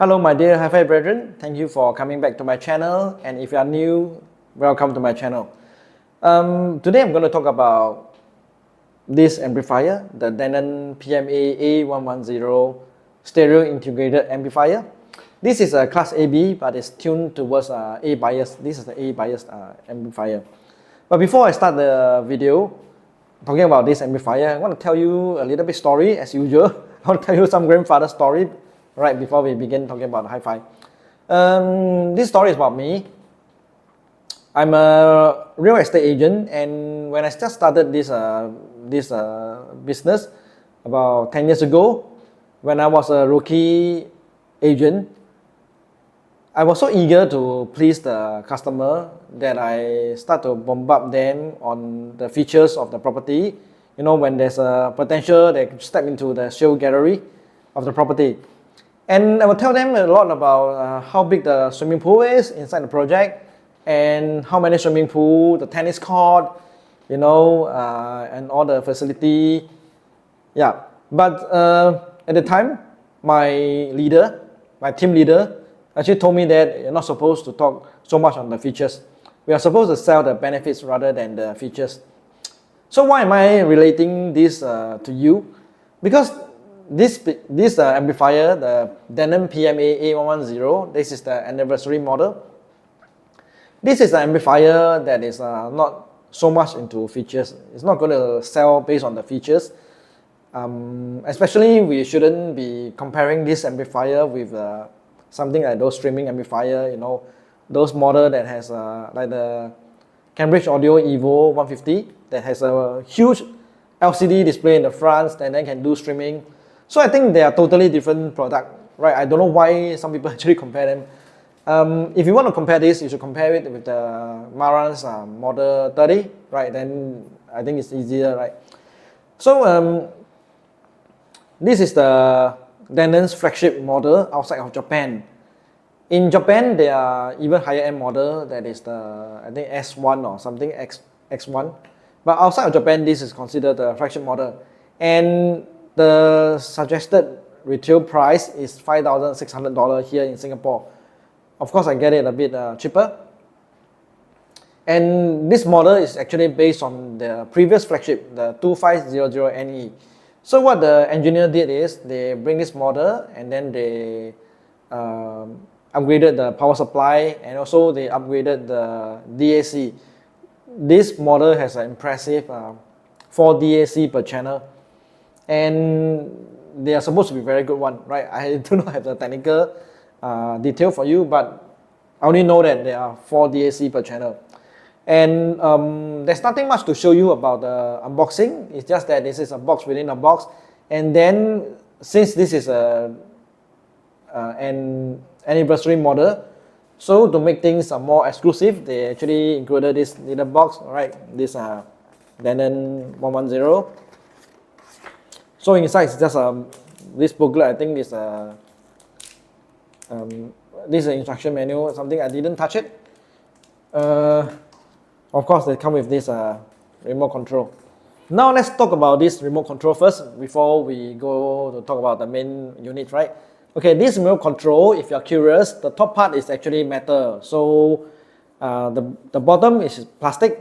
Hello my dear hi-fi brethren, thank you for coming back to my channel, and if you are new, welcome to my channel. Today I'm going to talk about this amplifier, the Denon PMA-A110 stereo integrated amplifier. This is a class AB, but it's tuned towards A bias. This is the A biased amplifier. But before I start the video talking about this amplifier, I want to tell you a little bit story as usual. I want to tell you some grandfather story right before we begin talking about hi-fi. This story is about me. I'm a real estate agent, and when I just started this business about 10 years ago, when I was a rookie agent, I was so eager to please the customer that I start to bombard them on the features of the property. You know, when there's a potential, they step into the show gallery of the property. And I will tell them a lot about how big the swimming pool is inside the project, and how many swimming pool, the tennis court, you know, and all the facility. Yeah, but at the time, my team leader, actually told me that you're not supposed to talk so much on the features. We are supposed to sell the benefits rather than the features. So why am I relating this to you? Because this amplifier, the Denon PMA-A110, this is the anniversary model. This is an amplifier that is not so much into features. It's not going to sell based on the features. Especially, we shouldn't be comparing this amplifier with something like those streaming amplifier, you know, those model that has like the Cambridge Audio Evo 150 that has a huge LCD display in the front and then can do streaming. So I think they are totally different product, right? I don't know why some people actually compare them. If you want to compare this, you should compare it with the Marantz Model 30, right? Then I think it's easier, right? So this is the Denon's flagship model outside of Japan. In Japan, there are even higher end model that is the, I think S1 or something, X1. But outside of Japan, this is considered the flagship model. And the suggested retail price is $5,600 here in Singapore. Of course, I get it a bit cheaper. And this model is actually based on the previous flagship, the 2500NE. So what the engineer did is they bring this model and then they upgraded the power supply, and also they upgraded the DAC. This model has an impressive 4 DAC per channel, and they are supposed to be very good one, right? I do not have the technical detail for you, but I only know that there are 4 DAC per channel. And there's nothing much to show you about the unboxing. It's just that this is a box within a box. And then since this is an anniversary model, so to make things more exclusive, they actually included this little box, right? This Denon 110. So inside is just this booklet. I think this is an instruction manual or something. I didn't touch it. Of course, they come with this remote control. Now let's talk about this remote control first before we go to talk about the main unit, right? Okay, this remote control, if you're curious, the top part is actually metal. So the bottom is plastic.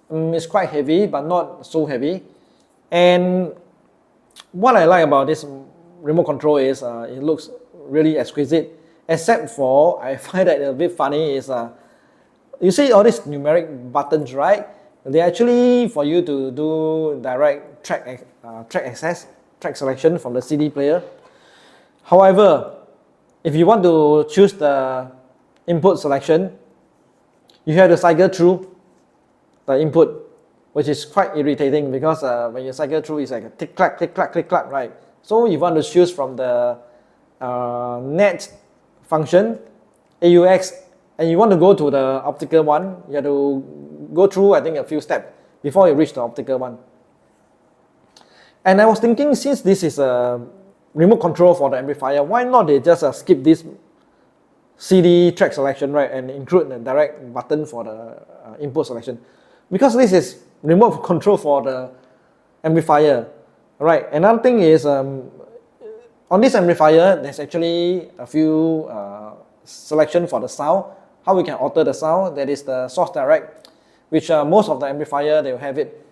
It's quite heavy, but not so heavy. And what I like about this remote control is it looks really exquisite. Except for, I find that a bit funny is you see all these numeric buttons, right? They're actually for you to do direct track access, track selection from the CD player. However, if you want to choose the input selection, you have to cycle through the input, which is quite irritating because when you cycle through, it's like a tick clack, tick clack, tick clack, right? So you want to choose from the net function, AUX, and you want to go to the optical one, you have to go through, I think, a few steps before you reach the optical one. And I was thinking, since this is a remote control for the amplifier, why not they just skip this CD track selection, right, and include the direct button for the input selection? Because this is remote control for the amplifier, right? Another thing is, On this amplifier, there's actually a few selection for the sound, how we can alter the sound. That is the source direct, which most of the amplifier, they will have it,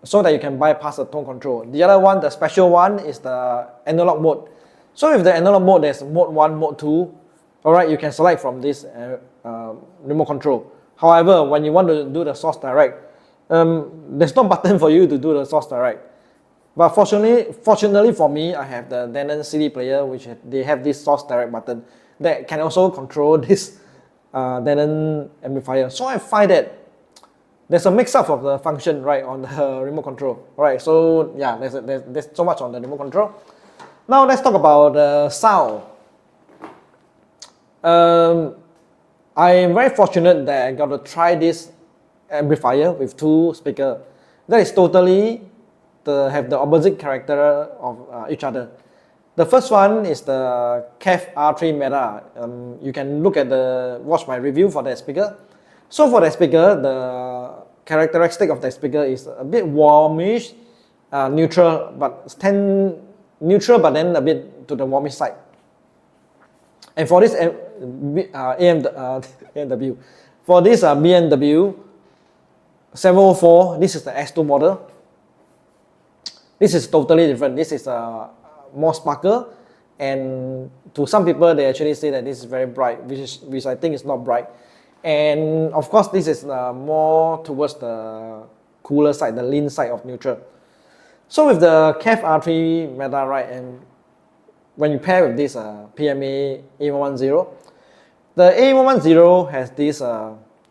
so that you can bypass the tone control. The other one, the special one, is the analog mode. So with the analog mode, there's mode 1, mode 2. Alright, you can select from this remote control. However, when you want to do the source direct, there's no button for you to do the source direct. But fortunately for me, I have the Denon CD player, which they have this source direct button that can also control this Denon amplifier. So I find that there's a mix-up of the function, right, on the remote control. Right, so yeah, there's so much on the remote control. Now let's talk about the sound. I am very fortunate that I got to try this amplifier with 2 speakers. That is totally have the opposite character of each other. The first one is the KEF R3 Meta. You can watch my review for that speaker. So for that speaker, the characteristic of that speaker is a bit warmish, neutral, but then a bit to the warmish side. And for this BMW, for this BMW 704, this is the S2 model. This is totally different. This is more sparkle, and to some people they actually say that this is very bright, which I think is not bright. And of course, this is more towards the cooler side, the lean side of neutral. So with the KEF R3 Meta, right, and when you pair with this PMA-A110, the A110 has this,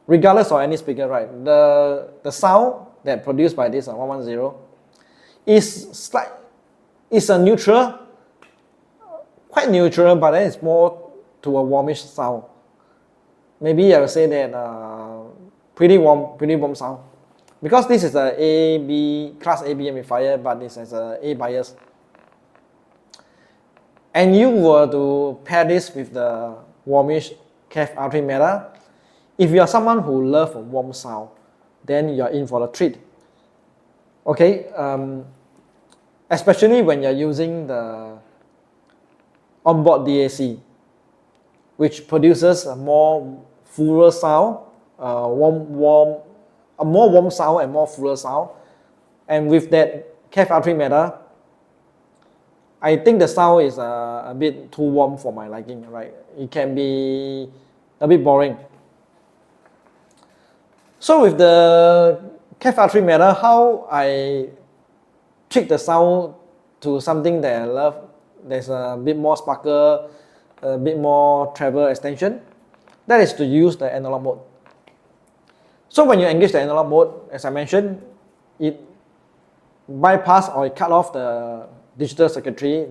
regardless of any speaker, right, the sound that produced by this 110 is a neutral, quite neutral, but then it's more to a warmish sound. Maybe I would say that pretty warm sound, because this is a class AB amplifier, but this has a A bias. And you were to pair this with the warmish KEF R3 Meta, if you are someone who loves a warm sound, then you are in for the treat. Okay, especially when you're using the onboard DAC, which produces a more fuller sound, a more warm sound and more fuller sound. And with that KEF R3 Meta, I think the sound is a bit too warm for my liking, right? It can be a bit boring. So with the KEF R3 Meta, how I tweak the sound to something that I love, there's a bit more sparkle, a bit more treble extension, that is to use the analog mode. So when you engage the analog mode, as I mentioned, it bypass or it cut off the digital circuitry,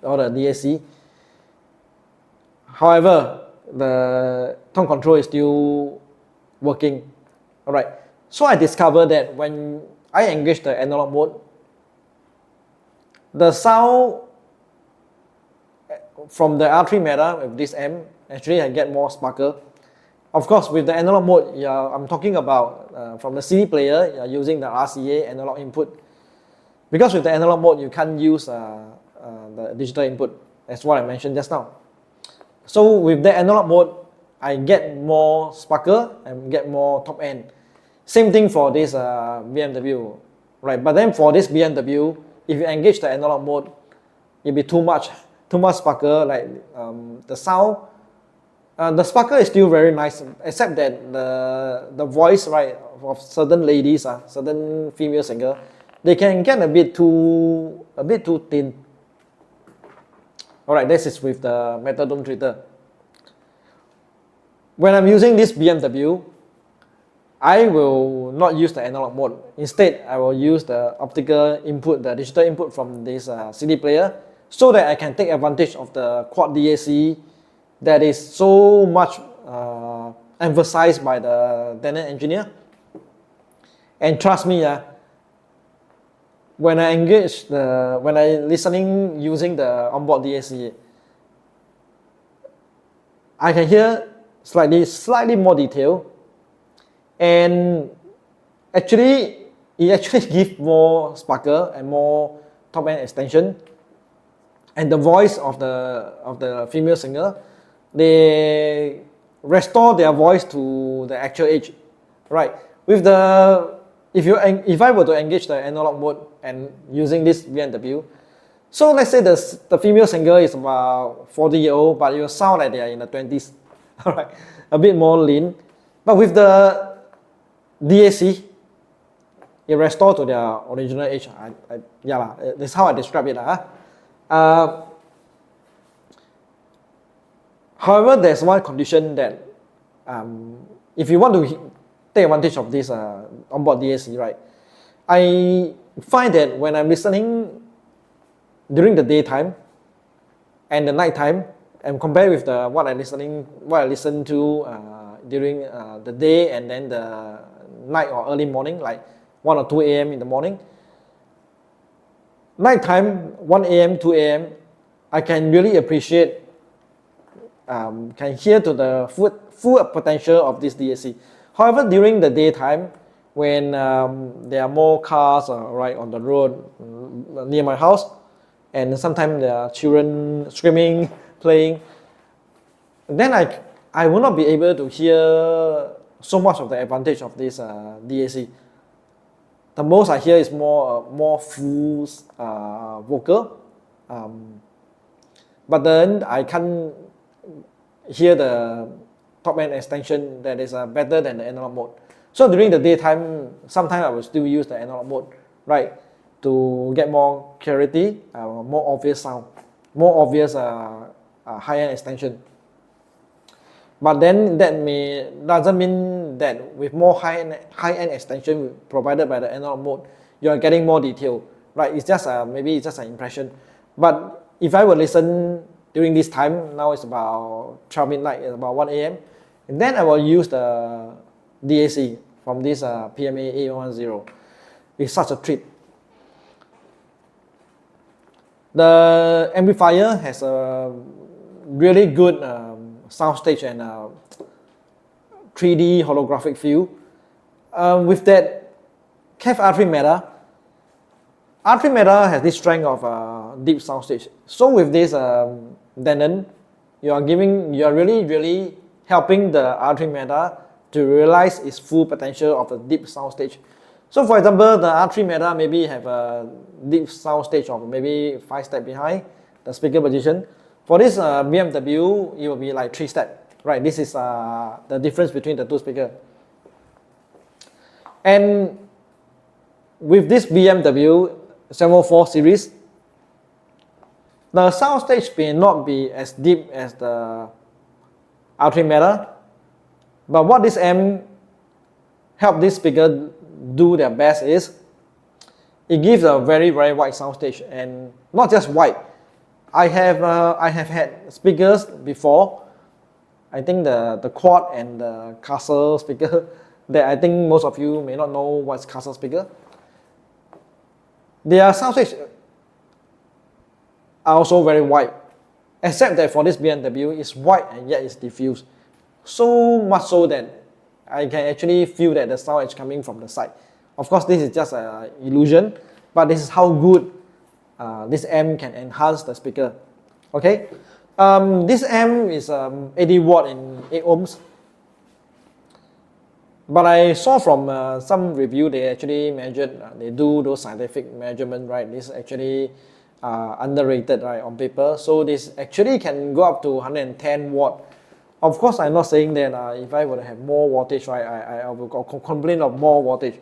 or the DAC. However, the tone control is still working. Alright, so I discovered that when I engage the analog mode, the sound from the R3 Meta with this amp, actually I get more sparkle. Of course, with the analog mode, I'm talking about from the CD player, you're using the RCA analog input. Because with the analog mode, you can't use the digital input, as what I mentioned just now. So with the analog mode, I get more sparkle and get more top end. Same thing for this BMW, right? But then for this BMW, if you engage the analog mode, it'll be too much sparkle. Like the sound, the sparkle is still very nice, except that the voice, right, of certain ladies, certain female singer, they can get a bit too thin. Alright, this is with the methadone treater. When I'm using this BMW, I will not use the analog mode. Instead, I will use the optical input, the digital input from this CD player, so that I can take advantage of the quad DAC that is so much emphasized by the Denon engineer. And trust me, when I listening using the onboard DAC, I can hear slightly more detail, and it actually gives more sparkle and more top end extension and the voice of the female singer, they restore their voice to the actual age, right? With the if I were to engage the analog mode and using this B&W, so let's say the female singer is about 40-year-old, but it will sound like they are in the 20s, all right, a bit more lean. But with the DAC, it restores to their original age. That's how I describe it. However, there's one condition that if you want to take advantage of this onboard DAC, right? I find that when I'm listening during the daytime and the nighttime, and compare with what I listen to during the day and then the night or early morning, like 1 or 2 a.m. in the morning. Nighttime, 1 a.m., 2 a.m., I can really appreciate, can hear to the full potential of this DAC. However, during the daytime, when there are more cars right on the road near my house, and sometimes there are children screaming, playing, then I will not be able to hear so much of the advantage of this DAC. The most I hear is more full vocal, but then I can't hear the top end extension that is better than the analog mode. So during the daytime, sometimes I will still use the analog mode, right, to get more clarity, more obvious sound, more obvious high-end extension. But then that doesn't mean that with more high-end extension provided by the analog mode, you are getting more detail, right? It's just maybe it's just an impression. But if I were listen during this time, now it's about 12 midnight, it's about 1 a.m., and then I will use the DAC from this PMA-A110. It's such a treat. The amplifier has a really good soundstage and 3D holographic feel. With that KEF R3 Meta, R3 Meta has this strength of deep soundstage. So with this Denon, you are really helping the R3 Meta to realize its full potential of a deep soundstage. So for example, the R3 Meta maybe have a deep soundstage of maybe 5 steps behind the speaker position. For this B&W, it will be like 3 steps, right? This is the difference between the two speakers. And with this B&W 704 series, the soundstage may not be as deep as the R3 Meta, but what this amp help this speaker do their best is it gives a very wide soundstage, and not just wide. I have had speakers before. I think the quad and the castle speaker that I think most of you may not know what's castle speaker. Their soundstage are also very wide, except that for this B&W it's wide and yet it's diffused. So much so that I can actually feel that the sound is coming from the side. Of course, this is just an illusion, but this is how good this amp can enhance the speaker. Okay, this amp is 80 watt in 8 ohms. But I saw from some review they actually measured, they do those scientific measurement, right? This is actually underrated, right, on paper. So this actually can go up to 110 watt. Of course, I'm not saying that if I were to have more wattage, right, I will complain of more wattage.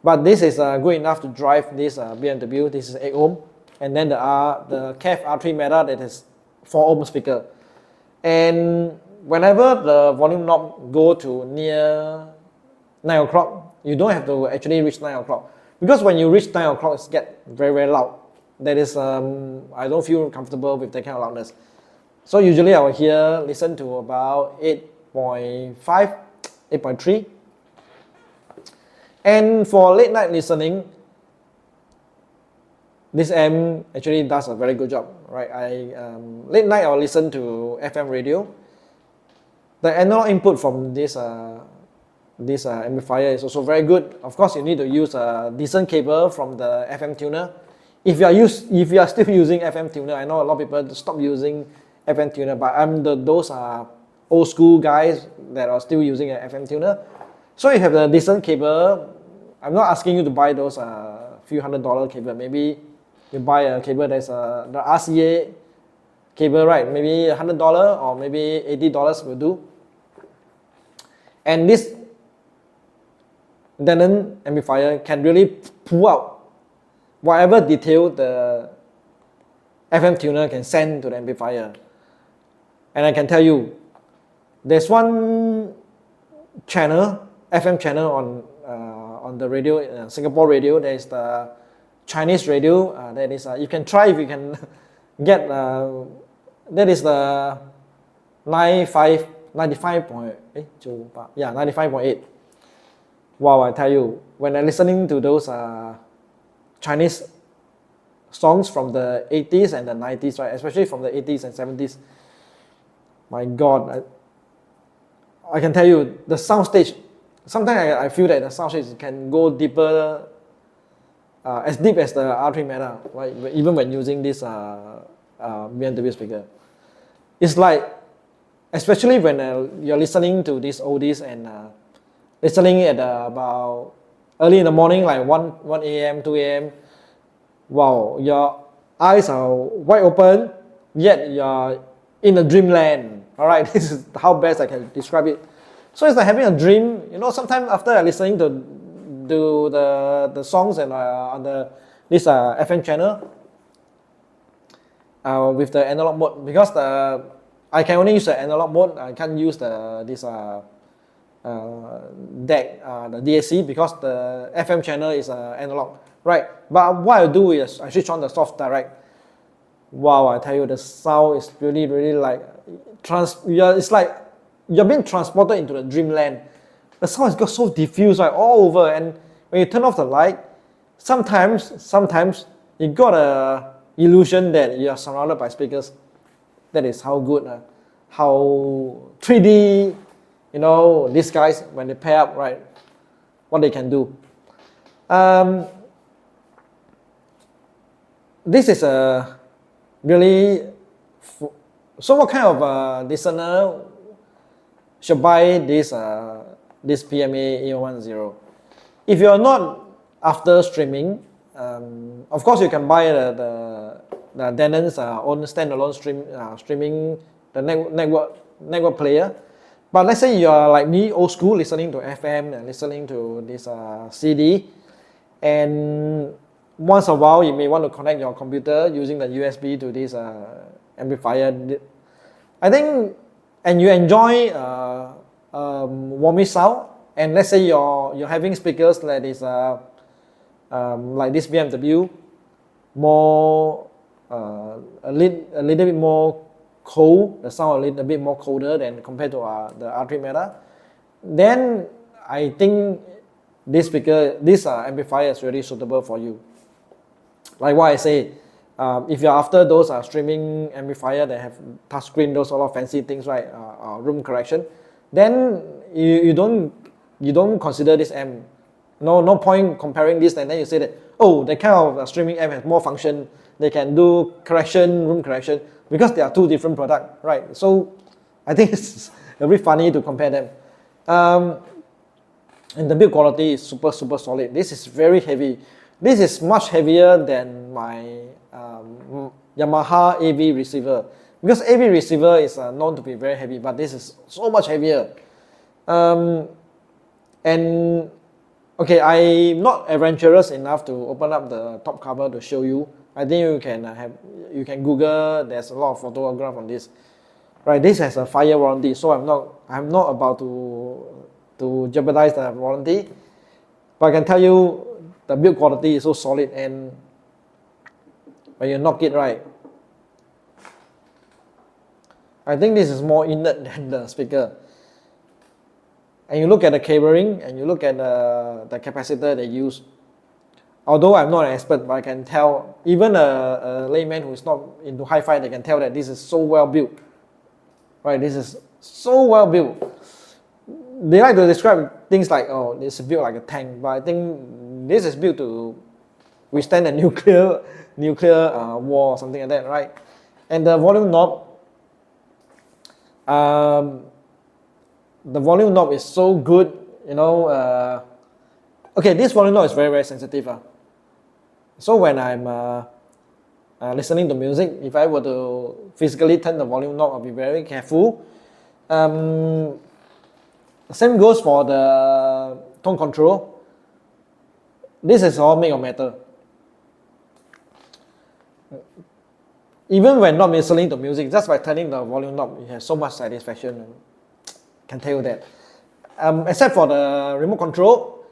But this is good enough to drive this B&W. This is 8 ohm, and then the KEF R3 Meta, that is 4 ohm speaker. And whenever the volume knob go to near 9 o'clock, you don't have to actually reach 9 o'clock, because when you reach 9 o'clock, it gets very loud. That is, I don't feel comfortable with that kind of loudness. So usually I will listen to about 8.5, 8.3. And for late night listening, this amp actually does a very good job, right? Late night I will listen to FM radio. The analog input from this amplifier is also very good. Of course, you need to use a decent cable from the FM tuner if you are still using FM tuner, I know a lot of people stop using FM tuner, but I'm those are old school guys that are still using an FM tuner. So you have a decent cable. I'm not asking you to buy those few $100 cable. Maybe you buy a cable that's the RCA cable, right? Maybe $100 or maybe $80 will do. And this Denon amplifier can really pull out whatever detail the FM tuner can send to the amplifier. And I can tell you, there's one channel, FM channel on the radio, Singapore radio. There is the Chinese radio. That is you can try if you can get. That is the 95.8. Wow, I tell you, when I'm listening to those Chinese songs from the 80s and the 90s, right, especially from the 80s and 70s, my God, I can tell you the sound stage. Sometimes I feel that the sound stage can go deeper, as deep as the R3 Meta, right? Even when using this BMW speaker. It's like, especially when you're listening to these oldies and listening at about early in the morning, like 1 a.m., 2 a.m. Wow, your eyes are wide open, yet you're in a dreamland. All right, this is how best I can describe it. So it's like having a dream. You know, sometimes after listening to the songs and on this FM channel with the analog mode, because I can only use the analog mode. I can't use this deck, the DAC, because the FM channel is analog, right? But what I do is I switch on the soft direct. Wow, I tell you, the sound is really, really like it's like you're being transported into the dreamland. The sound is got so diffused, like all over, and when you turn off the light, sometimes you got a illusion that you are surrounded by speakers. That is how good, how 3D, you know, these guys, when they pair up, right, what they can do. This is a really, so what kind of listener should buy this PMA-A110? If you're not after streaming, of course you can buy the Denon's own standalone streaming, the network player. But let's say you are like me, old school, listening to FM and listening to this CD, and once a while you may want to connect your computer using the USB to this amplifier. I think, and you enjoy warmish sound, and let's say you're having speakers that is like this BMW, more a little bit more cold, the sound a little bit more colder than compared to the R3 Meta, then I think this amplifier is really suitable for you. Like what I say, if you're after those streaming amplifier that have touchscreen, those sort of fancy things, right, room correction, then you don't consider this amp. No point comparing this, and then you say that, oh, the kind of streaming amp has more function, they can do correction, room correction, because they are two different products, right? So I think it's very funny to compare them. And the build quality is super solid. This is very heavy. This is much heavier than my Yamaha AV receiver, because AV receiver is known to be very heavy, but this is so much heavier. And okay, I'm not adventurous enough to open up the top cover to show you. I think you can Google. There's a lot of photograph on this. Right, this has a 5-year warranty, so I'm not about to jeopardize the warranty. But I can tell you, the build quality is so solid, and when you knock it right, I think this is more inert than the speaker. And you look at the cabling, and you look at the capacitor they use. Although I'm not an expert, but I can tell, even a layman who is not into hi-fi, they can tell that this is so well built. Right, this is so well built. They like to describe things like, oh, this is built like a tank, but I think this is built to withstand a nuclear war or something like that, right? And the volume knob, is so good, you know. Okay, this volume knob is very, very sensitive. So when I'm listening to music, if I were to physically turn the volume knob, I'll be very careful. The same goes for the tone control. This is all made of metal. Even when not listening to music, just by turning the volume knob, you have so much satisfaction. I can tell you that. Except for the remote control,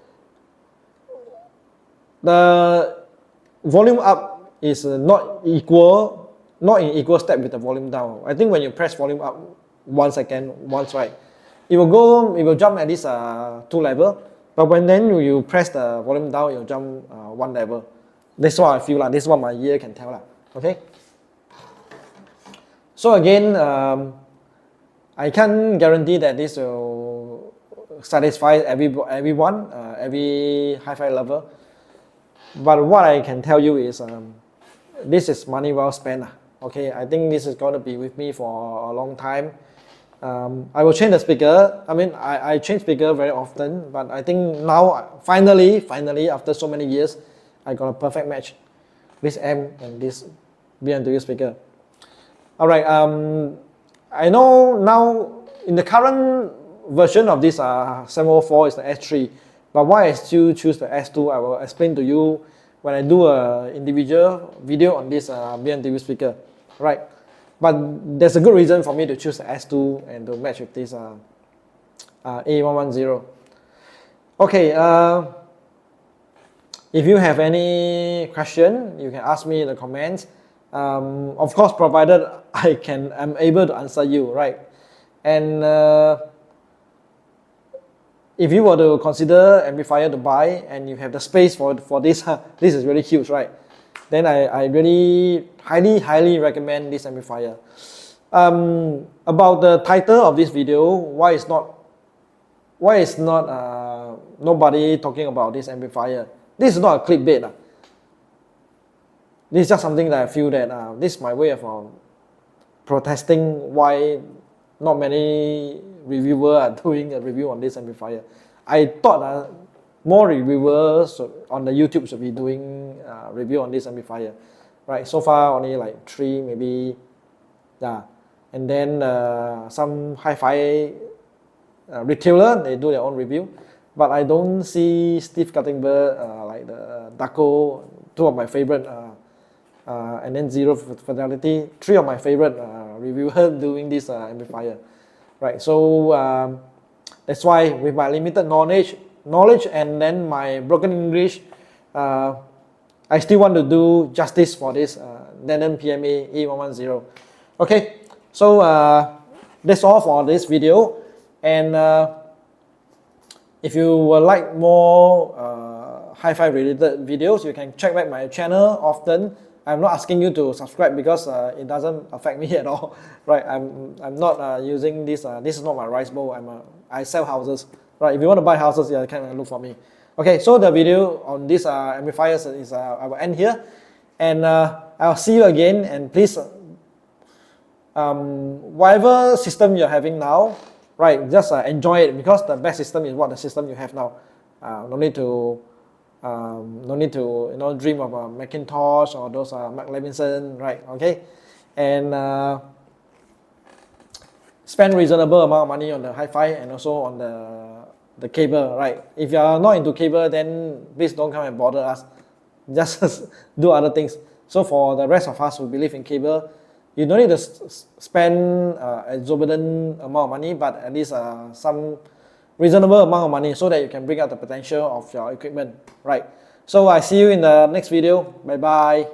the volume up is not in equal step with the volume down. I think when you press volume up once, right, it will jump at least 2 level. But when then you press the volume down, it will jump 1 level. That's what I feel like. This is what my ear can tell. Okay. So again, I can't guarantee that this will satisfy everyone, every hi-fi lover. But what I can tell you is, this is money well spent. Okay, I think this is going to be with me for a long time. I will change the speaker. I mean, I change speaker very often, but I think now, finally, after so many years, I got a perfect match. This amp and this BMW speaker. Alright, I know now in the current version of this 704 is the S3, but why I still choose the S2, I will explain to you when I do an individual video on this BMW speaker, right? But there's a good reason for me to choose the S2 and to match with this A110. Okay, if you have any question, you can ask me in the comments. Of course, provided I'm able to answer you, right? And if you were to consider amplifier to buy and you have the space for this, this is really huge, right? Then I really highly recommend this amplifier. About the title of this video, why is not nobody talking about this amplifier? This is not a clickbait. This is just something that I feel that this is my way of protesting why not many reviewers are doing a review on this amplifier. I thought more reviewers on the YouTube should be doing a review on this amplifier, right? So far only like 3 maybe, yeah. And then some hi-fi retailer, they do their own review, but I don't see Steve Cuttingbird, like the Daco, 2 of my favorite, and then Zero Fidelity, 3 of my favorite reviewers doing this amplifier, right? So that's why with my limited knowledge and then my broken English, I still want to do justice for this Denon PMA-A110. Okay, so that's all for this video. And if you would like more hi-fi related videos, you can check back my channel often. I'm not asking you to subscribe because it doesn't affect me at all, right? I'm not using this. This is not my rice bowl. I sell houses, right? If you want to buy houses, yeah, you can look for me. Okay, so the video on this amplifiers is I will end here, and I'll see you again. And please, whatever system you're having now, right? Just enjoy it, because the best system is what the system you have now. No need to dream of a Macintosh or those Mark Levinson, right? Okay, and spend reasonable amount of money on the hi-fi and also on the cable, right? If you are not into cable, then please don't come and bother us. Just do other things. So for the rest of us who believe in cable, you don't need to spend exorbitant amount of money, but at least some reasonable amount of money so that you can bring out the potential of your equipment, right? So I see you in the next video. Bye bye.